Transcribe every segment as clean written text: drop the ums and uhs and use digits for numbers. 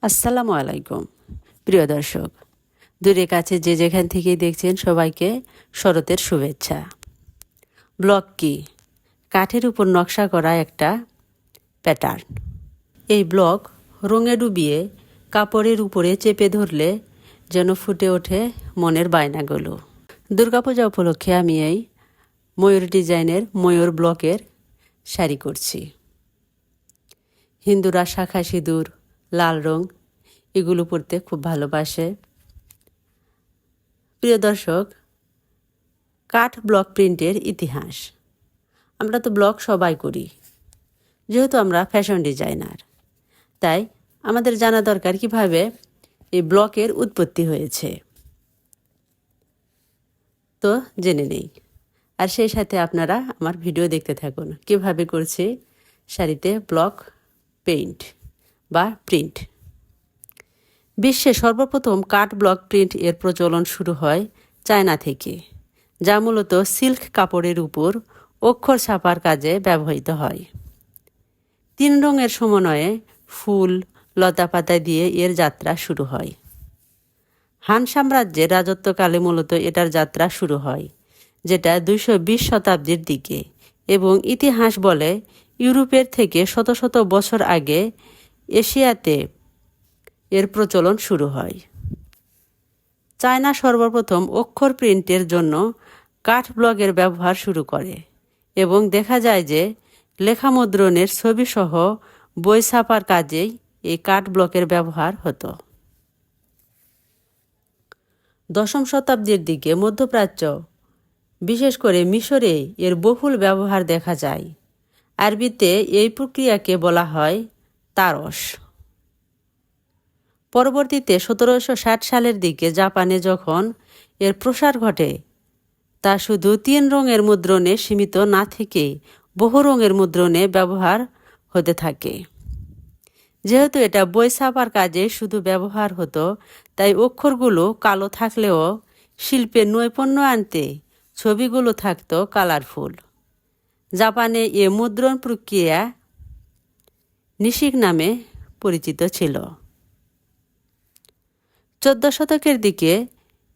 আসসালামু আলাইকুম প্রিয় দর্শক, দূরে কাছে যে যেখান থেকেই দেখছেন সবাইকে শরতের শুভেচ্ছা। ব্লক কি? কাঠের উপর নকশা করা একটা প্যাটার্ন। এই ব্লক রঙে ডুবিয়ে কাপড়ের উপরে চেপে ধরলে যেন ফুটে ওঠে মনের বায়নাগুলো। দুর্গাপূজা উপলক্ষে আমি এই ময়ূর ডিজাইনের ময়ূর ব্লকের শাড়ি করছি। হিন্দুরা শাঁখা সিঁদুর, লাল রং এগুলো পরতে খুব ভালোবাসে। প্রিয় দর্শক, কাঠ ব্লক প্রিন্টের ইতিহাস। আমরা তো ব্লক সবাই করি, যেহেতু আমরা ফ্যাশন ডিজাইনার, তাই আমাদের জানা দরকার কিভাবে এই ব্লকের উৎপত্তি হয়েছে। তো জেনে নেই, আর সেই সাথে আপনারা আমার ভিডিও দেখতে থাকুন কিভাবে করছি শাড়িতে ব্লক পেইন্ট বা প্রিন্ট। বিশ্বে সর্বপ্রথম কাঠ ব্লক প্রিন্ট এর প্রচলন শুরু হয় চায়না থেকে, যা মূলত সিল্ক কাপড়ের উপর অক্ষর ছাপার কাজে ব্যবহৃত হয়। 3 রঙের সমন্বয়ে ফুল, লতাপাতা দিয়ে এর যাত্রা শুরু হয়। হান সাম্রাজ্যের রাজত্বকালে মূলত এটার যাত্রা শুরু হয়, যেটা 220 শতাব্দীর দিকে, এবং ইতিহাস বলে ইউরোপের থেকে শত শত বছর আগে এশিয়াতে এর প্রচলন শুরু হয়। চায়না সর্বপ্রথম অক্ষর প্রিন্টের জন্য কাঠ ব্লকের ব্যবহার শুরু করে, এবং দেখা যায় যে লেখা মুদ্রণের ছবিসহ বই ছাপার কাজেই এই কাঠ ব্লকের ব্যবহার হতো। 10ম শতাব্দীর দিকে মধ্যপ্রাচ্য, বিশেষ করে মিশরে এর বহুল ব্যবহার দেখা যায়। আরবিতে এই প্রক্রিয়াকে বলা হয় তারস। পরবর্তীতে 1760 সালের দিকে জাপানে যখন এর প্রসার ঘটে, তা শুধু 3 রঙের মুদ্রণে সীমিত না থেকে বহু রঙের মুদ্রণে ব্যবহার হতে থাকে। যেহেতু এটা বই ছাপার কাজে শুধু ব্যবহার হতো, তাই অক্ষরগুলো কালো থাকলেও শিল্পের নৈপুণ্য আনতে ছবিগুলো থাকতো কালারফুল। জাপানে এ মুদ্রণ প্রক্রিয়া নিশিক নামে পরিচিত ছিল। 14 শতকের দিকে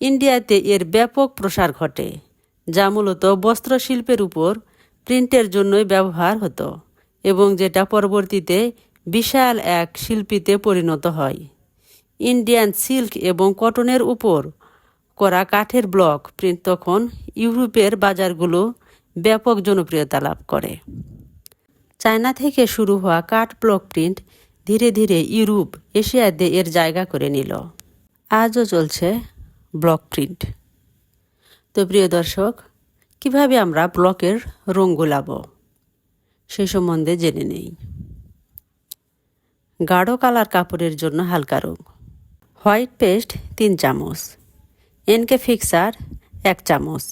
ইন্ডিয়াতে এর ব্যাপক প্রসার ঘটে, যা মূলত বস্ত্রশিল্পের উপর প্রিন্টের জন্যই ব্যবহার হতো, এবং যেটা পরবর্তীতে বিশাল এক শিল্পীতে পরিণত হয়। ইন্ডিয়ান সিল্ক এবং কটনের উপর করা কাঠের ব্লক প্রিন্ট তখন ইউরোপের বাজারগুলো ব্যাপক জনপ্রিয়তা লাভ করে। চায়না থেকে শুরু হওয়া কাঠ ব্লক প্রিন্ট ধীরে ধীরে ইউরোপ, এশিয়াতে এর জায়গা করে নিল। আজও চলছে ব্লক প্রিন্ট। তো প্রিয় দর্শক, কিভাবে আমরা ব্লকের রং গোলাবো সে সম্বন্ধে জেনে নেই। গাঢ় কালার কাপড়ের জন্য হালকা রং। হোয়াইট পেস্ট 3 চামচ, এনকে ফিক্সার 1 চামচ,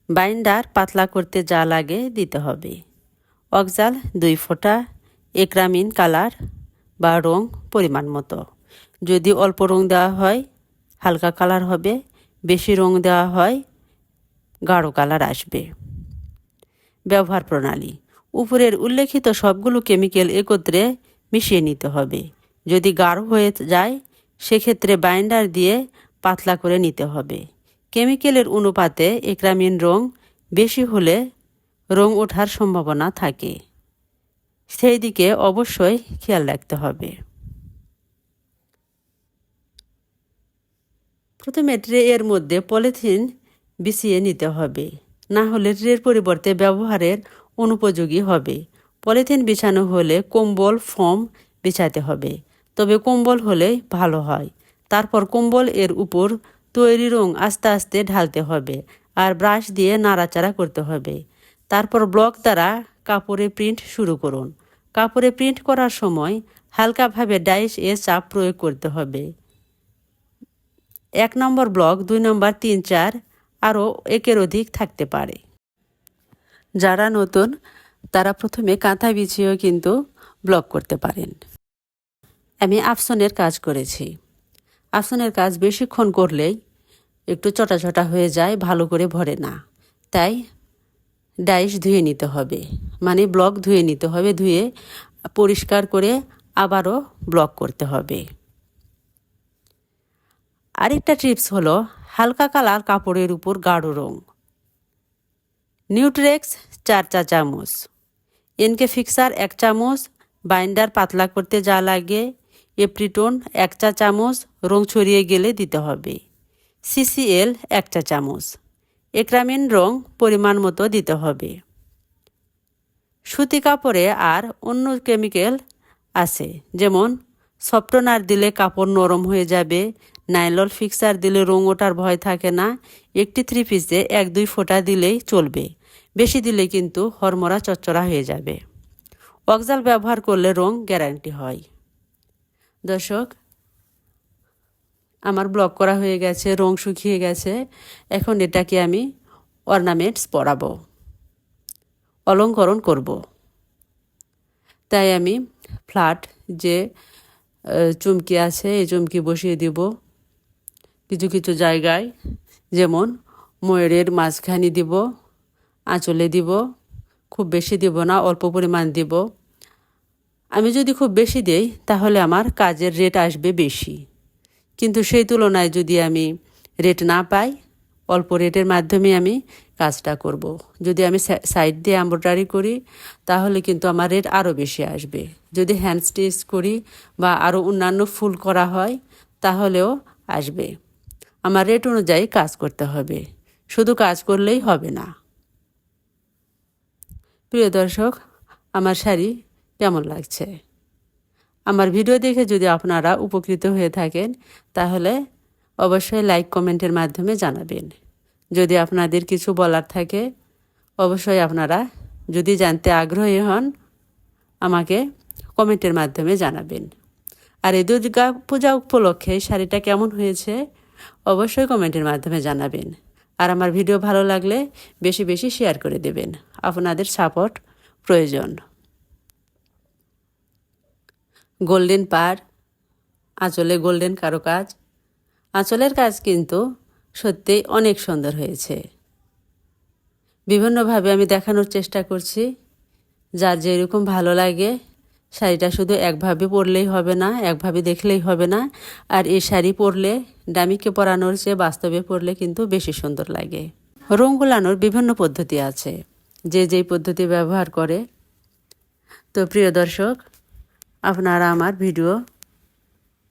বাইন্ডার পাতলা করতে যা লাগে দিতে হবে, অক্সাল 2 ফোঁটা, একরামিন কালার বা রং পরিমাণ মতো। যদি অল্প রং দেওয়া হয় হালকা কালার হবে, বেশি রং দেওয়া হয় গাঢ় কালার আসবে। ব্যবহার প্রণালী: উপরের উল্লেখিত সবগুলো কেমিক্যাল একত্রে মিশিয়ে নিতে হবে। যদি গাঢ় হয়ে যায় সেক্ষেত্রে বাইন্ডার দিয়ে পাতলা করে নিতে হবে। কেমিক্যালের অনুপাতে একরামিন রং বেশি হলে রং ওঠার সম্ভাবনা থাকে, সেই দিকে অবশ্যই খেয়াল রাখতে হবে। প্রথমে ট্রে এর মধ্যে পলিথিন বিছিয়ে নিতে হবে, না হলে ট্রের পরিবর্তে ব্যবহারের অনুপযোগী হবে। পলিথিন বিছানো হলে কম্বল ফোম বিছাতে হবে, তবে কম্বল হলে ভালো হয়। তারপর কম্বল এর উপর তৈরি রং আস্তে আস্তে ঢালতে হবে আর ব্রাশ দিয়ে নাড়াচাড়া করতে হবে। তারপর ব্লক দ্বারা কাপড়ে প্রিন্ট শুরু করুন। কাপড়ে প্রিন্ট করার সময় হালকাভাবে ডাইস এ চাপ প্রয়োগ করতে হবে। 1 নম্বর ব্লক, 2 নম্বর, 3, 4 আরও একের অধিক থাকতে পারে। যারা নতুন তারা প্রথমে কাঁথা বিছিয়েও কিন্তু ব্লক করতে পারেন। আমি আফসনের কাজ করেছি। আফসনের কাজ বেশিক্ষণ করলেই একটু চটা চটা হয়ে যায়, ভালো করে ভরে না, তাই ডাইস ধুয়ে নিতে হবে, মানে ব্লক ধুয়ে নিতে হবে। ধুয়ে পরিষ্কার করে আবারও ব্লক করতে হবে। আরেকটা টিপস হলো হালকা কালার কাপড়ের উপর গাঢ় রং। নিউট্রেক্স 4 চা চামচ, এনকে ফিক্সার 1 চামচ, বাইন্ডার পাতলা করতে যা লাগে, এপ্রিটোন 1 চা চামচ, রং ছড়িয়ে গেলে দিতে হবে। সিসিএল 1 চা চামচ, একরামিন রং পরিমাণ মতো দিতে হবে। সুতি কাপড়ে আর অন্য কেমিক্যাল আছে, যেমন সফটনার দিলে কাপড় নরম হয়ে যাবে, নাইলন ফিক্সার দিলে রং ওঠার ভয় থাকে না, একটি 3 পিসে 1-2 ফোঁটা দিলেই চলবে, বেশি দিলে কিন্তু হরমরা চচ্চড়া হয়ে যাবে। অক্সাল ব্যবহার করলে রং গ্যারান্টি হয়। দর্শক, আমার ব্লক করা হয়ে গেছে, রং শুকিয়ে গেছে। এখন এটাকে আমি অর্নামেন্টস পরাবো, অলঙ্করণ করব। তাই আমি ফ্ল্যাট যে চুমকি আছে এই চুমকি বসিয়ে দিব কিছু কিছু জায়গায়, যেমন ময়ূরের মাঝখানে দিব, আঁচলে দিব, খুব বেশি দিব না, অল্প পরিমাণ দিব। আমি যদি খুব বেশি দেই তাহলে আমার কাজের রেট আসবে বেশি, কিন্তু সেই তুলনায় যদি আমি রেট না পাই, অল্প রেটের মাধ্যমে আমি কাজটা করব। যদি আমি সাইড দিয়ে এমব্রয়ডারি করি তাহলে কিন্তু আমার রেট আরও বেশি আসবে। যদি হ্যান্ড স্টিচ করি বা আরও অন্যান্য ফুল করা হয় তাহলেও আসবে। আমার রেট অনুযায়ী কাজ করতে হবে, শুধু কাজ করলেই হবে না। প্রিয় দর্শক, আমার শাড়ি কেমন লাগছে? আমার ভিডিও দেখে যদি আপনারা উপকৃত হয়ে থাকেন তাহলে অবশ্যই লাইক কমেন্টের মাধ্যমে জানাবেন। যদি আপনাদের কিছু বলার থাকে অবশ্যই আপনারা যদি জানতে আগ্রহী হন আমাকে কমেন্টের মাধ্যমে জানাবেন। আর এই দুর্গা পূজা উপলক্ষে শাড়িটা কেমন হয়েছে অবশ্যই কমেন্টের মাধ্যমে জানাবেন। আর আমার ভিডিও ভালো লাগলে বেশি বেশি শেয়ার করে দেবেন, আপনাদের সাপোর্ট প্রয়োজন। গোল্ডেন পাড়, আঁচলে গোল্ডেন কারুকাজ। আঁচলের কাজ কিন্তু সত্যিই অনেক সুন্দর হয়েছে। বিভিন্নভাবে আমি দেখানোর চেষ্টা করছি, যার যেরকম ভালো লাগে। শাড়িটা শুধু একভাবে পরলেই হবে না, একভাবে দেখলেই হবে না। আর এই শাড়ি পরলে ডামিকে পরানোর চেয়ে বাস্তবে পরলে কিন্তু বেশি সুন্দর লাগে। রং গুলানোর বিভিন্ন পদ্ধতি আছে, যে যেই পদ্ধতি ব্যবহার করে। তো প্রিয় দর্শক, আপনারা আমার ভিডিও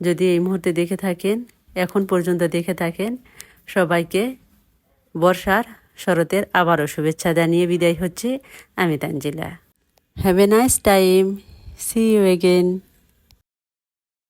যদি এই মুহূর্তে দেখে থাকেন, এখন পর্যন্ত দেখে থাকেন, সবাইকে বর্ষার শরতের আবারও শুভেচ্ছা জানিয়ে বিদায় হচ্ছে আমি Tanzila. Have a nice time, see you again.